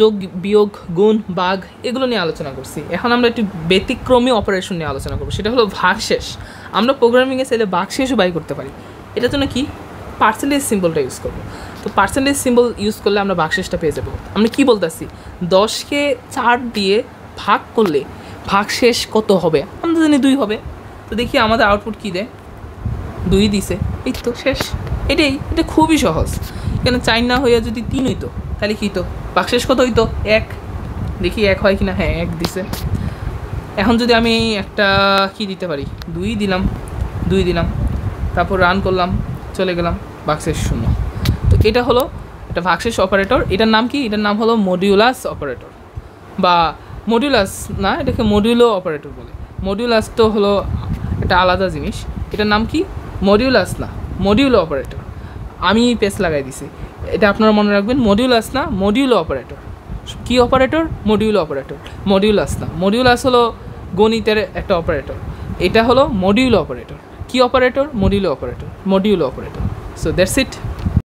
যোগ বিয়োগ গুণ ভাগ এগুলো নিয়ে আলোচনা করছি। এখন আমরা একটু ব্যতিক্রমী অপারেশন নিয়ে আলোচনা করবো, সেটা হলো ভাগশেষ। আমরা প্রোগ্রামিংয়ে চাইলে ভাগশেষও বাই করতে পারি। এটার জন্য কি পার্সেন্টেজ সিম্বলটা ইউজ করবো। তো পার্সেন্টেজ সিম্বল ইউজ করলে আমরা ভাগশেষটা পেয়ে যাবো। আমরা কি বলতেছি 10কে 4 দিয়ে ভাগ করলে ভাগশেষ কত হবে? আমরা জানি 2 হবে। তো দেখি আমাদের আউটপুট কী দেয়, 2 দিছে, এই তো শেষ। এটা খুবই সহজ। এখানে 4 না হইয়া যদি 3 হইতো তাহলে কী হতো, ভাগশেষ কত হইতো 1। দেখি 1 হয় কিনা, হ্যাঁ 1 দিছে। এখন যদি আমি একটা কি দিতে পারি, 2 দিলাম, তারপর রান করলাম, চলে গেলাম, ভাগশেষ 0। তো এটা হলো একটা ভাগশেষ অপারেটর। এটার নাম কি? এটার নাম হলো মডিউলাস অপারেটর, বা মডিউলাস না, এটাকে মডিউলো অপারেটর বলে। মডিউলাস তো হলো একটা আলাদা জিনিস। এটার নাম কি? মডিউলাস না, মডিউলো অপারেটর। আমি পেস লাগাই দিছি, এটা আপনারা মনে রাখবেন। মডিউলাস না, মডিউলো অপারেটর। কি অপারেটর? Modulo operator. মডিউলাস না, মডিউলাস হলো গণিতের একটা অপারেটর, এটা হলো মডিউলো অপারেটর। কি operator? Modulo operator, modulo operator. So that's it.